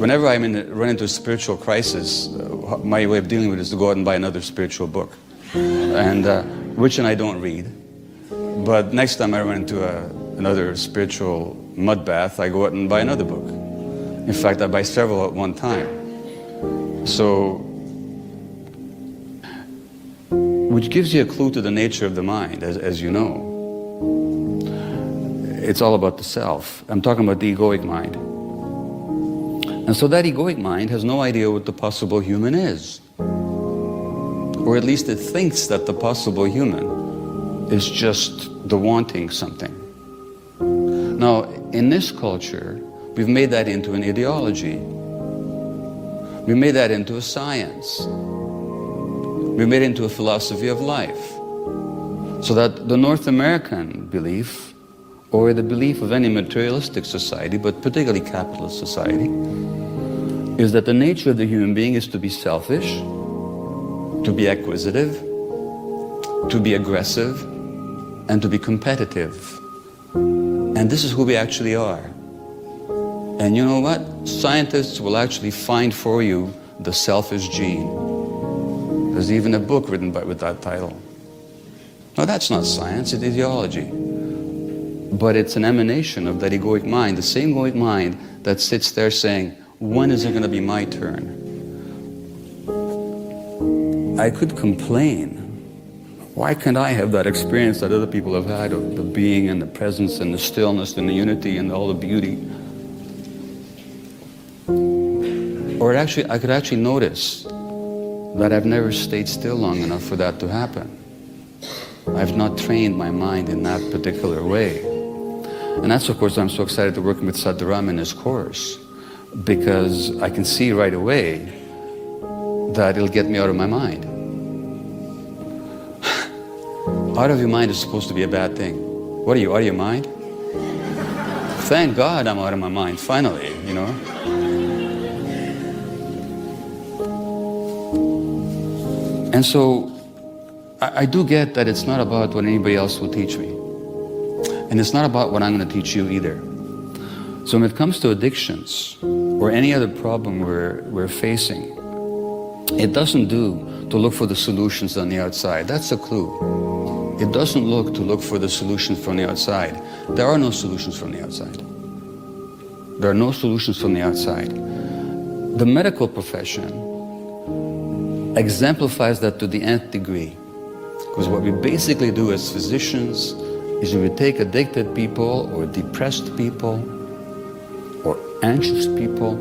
whenever I run into a spiritual crisis, my way of dealing with it is to go out and buy another spiritual book, and which I don't read. But next time I run into another spiritual mud bath, I go out and buy another book. In fact, I buy several at one time. So, which gives you a clue to the nature of the mind, as you know. It's all about the self. I'm talking about the egoic mind. And so that egoic mind has no idea what the possible human is. Or at least it thinks that the possible human is just the wanting something. Now, in this culture, we've made that into an ideology. We made that into a science. We made it into a philosophy of life. So that the North American belief, or the belief of any materialistic society, but particularly capitalist society, is that the nature of the human being is to be selfish, to be acquisitive, to be aggressive, and to be competitive. And this is who we actually are. And you know what? Scientists will actually find for you the selfish gene. There's even a book written with that title. Now that's not science, it's ideology. But it's an emanation of that egoic mind, the same egoic mind that sits there saying, when is it going to be my turn? I could complain. Why can't I have that experience that other people have had of the being and the presence and the stillness and the unity and all the beauty? Or actually, I could actually notice that I've never stayed still long enough for that to happen. I've not trained my mind in that particular way. And that's, of course, I'm so excited to working with Sadhguru in his course, because I can see right away that it'll get me out of my mind. Out of your mind is supposed to be a bad thing. What are you, out of your mind? Thank God I'm out of my mind, finally, you know. And so, I do get that it's not about what anybody else will teach me. And it's not about what I'm going to teach you either. So when it comes to addictions, or any other problem we're facing, it doesn't do to look for the solutions on the outside. That's a clue. It doesn't look for the solutions from the outside. There are no solutions from the outside. There are no solutions from the outside. The medical profession exemplifies that to the nth degree. Because what we basically do as physicians is we take addicted people or depressed people or anxious people,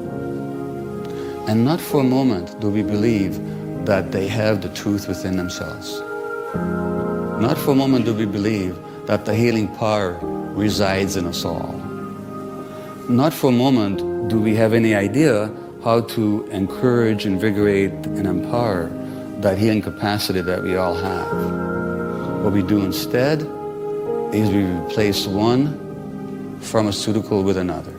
and not for a moment do we believe that they have the truth within themselves. Not for a moment do we believe that the healing power resides in us all. Not for a moment do we have any idea how to encourage, invigorate, and empower that healing capacity that we all have. What we do instead is we replace one pharmaceutical with another.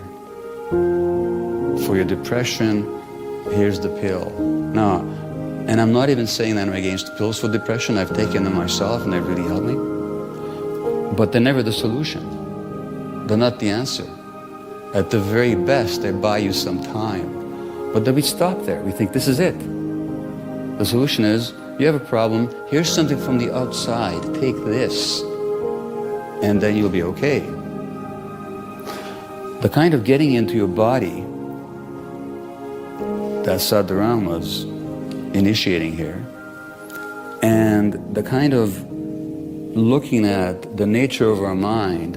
For your depression, here's the pill. Now, and I'm not even saying that I'm against pills for depression. I've taken them myself and they've really helped me. But they're never the solution. They're not the answer. At the very best, they buy you some time. But then we stop there. We think this is it. The solution is, you have a problem, here's something from the outside, take this, and then you'll be okay. The kind of getting into your body that Sadhguru was initiating here, and the kind of looking at the nature of our mind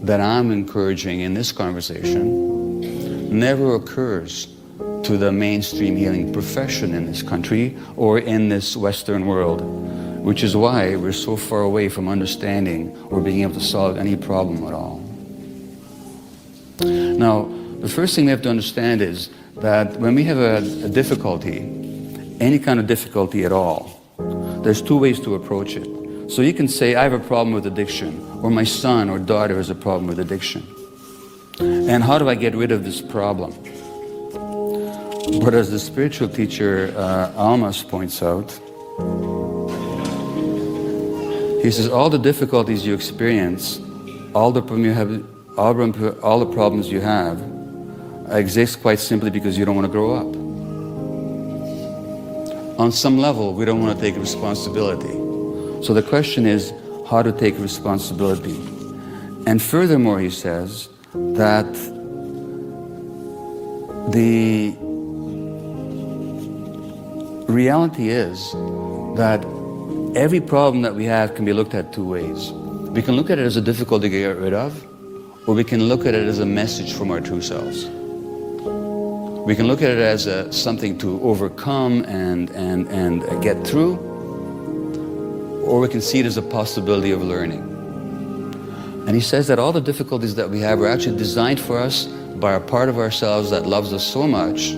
that I'm encouraging in this conversation never occurs to the mainstream healing profession in this country or in this Western world, which is why we're so far away from understanding or being able to solve any problem at all. Now, the first thing we have to understand is that when we have a difficulty, any kind of difficulty at all, there's two ways to approach it. So you can say, I have a problem with addiction, or my son or daughter has a problem with addiction. And how do I get rid of this problem? But as the spiritual teacher Almas points out, he says all the difficulties you experience, all the problems you have, exists quite simply because you don't want to grow up. On some level, we don't want to take responsibility. So the question is how to take responsibility. And furthermore, he says that the reality is that every problem that we have can be looked at two ways. We can look at it as a difficulty to get rid of, or we can look at it as a message from our true selves. We can look at it as something to overcome and get through, or we can see it as a possibility of learning. And he says that all the difficulties that we have are actually designed for us by a part of ourselves that loves us so much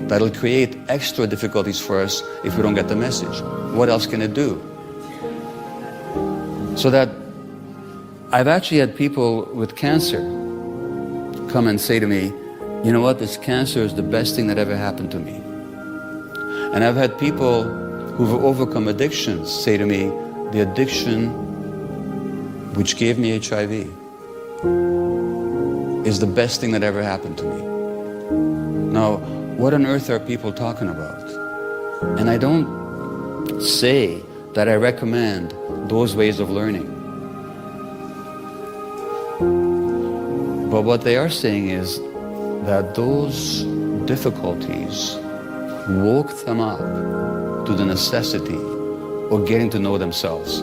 that it'll create extra difficulties for us if we don't get the message. What else can it do? So that I've actually had people with cancer come and say to me, you know what, this cancer is the best thing that ever happened to me. And I've had people who've overcome addictions say to me, the addiction which gave me HIV is the best thing that ever happened to me. Now, what on earth are people talking about? And I don't say that I recommend those ways of learning. But what they are saying is that those difficulties woke them up to the necessity of getting to know themselves.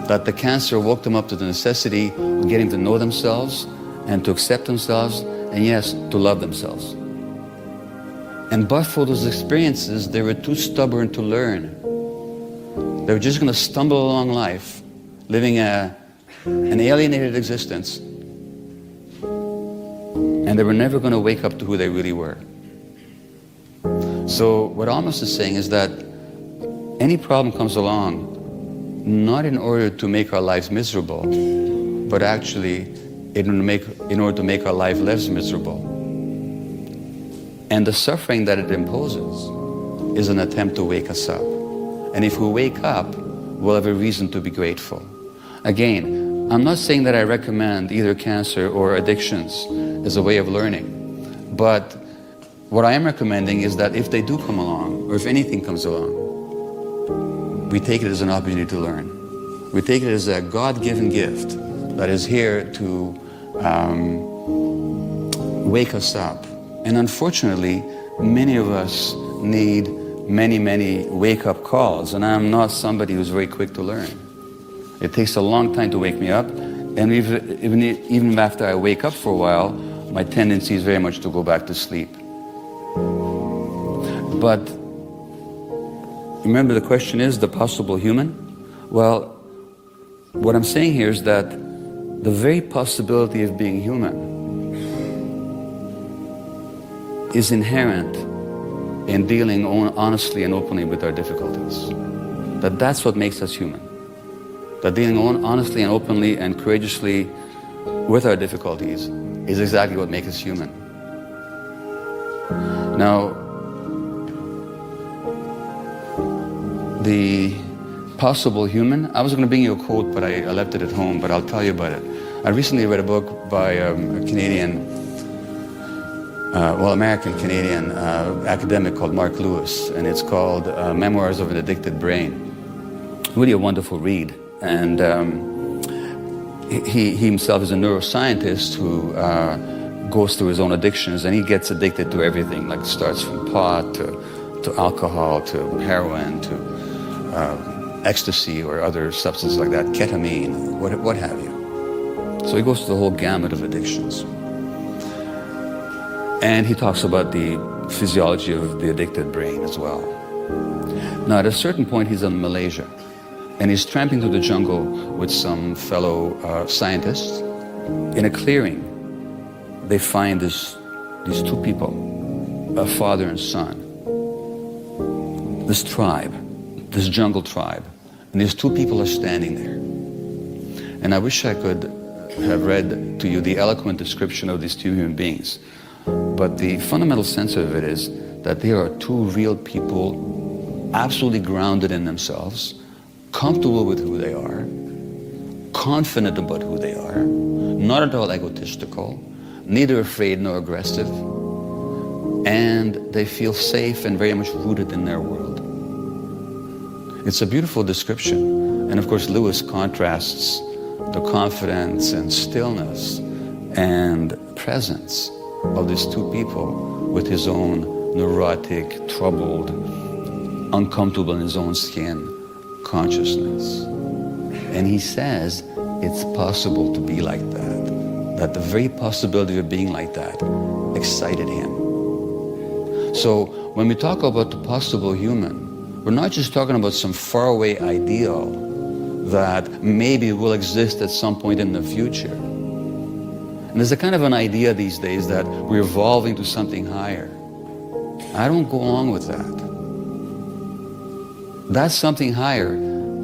That the cancer woke them up to the necessity of getting to know themselves and to accept themselves, and yes, to love themselves. And but for those experiences, they were too stubborn to learn. They were just going to stumble along life, living an alienated existence, and they were never going to wake up to who they really were. So what Amos is saying is that any problem comes along not in order to make our lives miserable, but actually in order to make our life less miserable. And the suffering that it imposes is an attempt to wake us up. And if we wake up, we'll have a reason to be grateful. Again, I'm not saying that I recommend either cancer or addictions as a way of learning, but what I am recommending is that if they do come along, or if anything comes along, we take it as an opportunity to learn. We take it as a God-given gift that is here to wake us up. And unfortunately, many of us need many wake-up calls, and I'm not somebody who's very quick to learn. It takes a long time to wake me up, and even after I wake up for a while, my tendency is very much to go back to sleep. But remember, the question is the possible human? Well, what I'm saying here is that the very possibility of being human is inherent in dealing honestly and openly with our difficulties. That's what makes us human. That dealing honestly and openly and courageously with our difficulties is exactly what makes us human. Now, the possible human, I was going to bring you a quote, but I left it at home, but I'll tell you about it. I recently read a book by a American-Canadian academic called Mark Lewis, and it's called Memoirs of an Addicted Brain. Really a wonderful read. And he himself is a neuroscientist who goes through his own addictions, and he gets addicted to everything, like starts from pot to alcohol to heroin to ecstasy or other substances like that, ketamine, what have you. So he goes through the whole gamut of addictions. And he talks about the physiology of the addicted brain as well. Now, at a certain point, he's in Malaysia, and he's tramping through the jungle with some fellow scientists. In a clearing, they find these two people, a father and son, this tribe, this jungle tribe, and these two people are standing there. And I wish I could have read to you the eloquent description of these two human beings. But the fundamental sense of it is that they are two real people, absolutely grounded in themselves, comfortable with who they are, confident about who they are, not at all egotistical, neither afraid nor aggressive, and they feel safe and very much rooted in their world. It's a beautiful description. And of course, Lewis contrasts the confidence and stillness and presence of these two people with his own neurotic, troubled, uncomfortable in his own skin consciousness. And he says it's possible to be like that the very possibility of being like that excited him. So when we talk about the possible human, we're not just talking about some faraway ideal that maybe will exist at some point in the future. And there's a kind of an idea these days that we're evolving to something higher. I don't go along with that. That something higher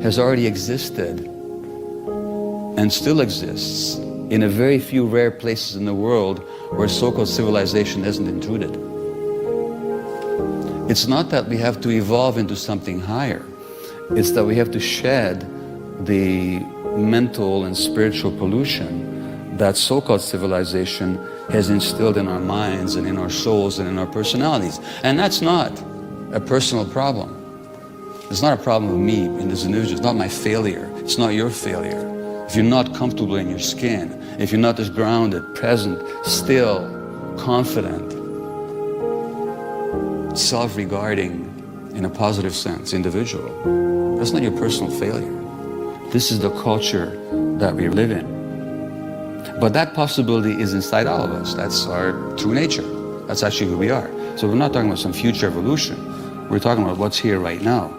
has already existed and still exists in a very few rare places in the world where so-called civilization hasn't intruded. It's not that we have to evolve into something higher. It's that we have to shed the mental and spiritual pollution that so-called civilization has instilled in our minds and in our souls and in our personalities. And that's not a personal problem. It's not a problem with me in this individual. It's not my failure. It's not your failure. If you're not comfortable in your skin, if you're not as grounded, present, still, confident, self-regarding, in a positive sense, individual, that's not your personal failure. This is the culture that we live in. But that possibility is inside all of us. That's our true nature. That's actually who we are. So we're not talking about some future evolution. We're talking about what's here right now.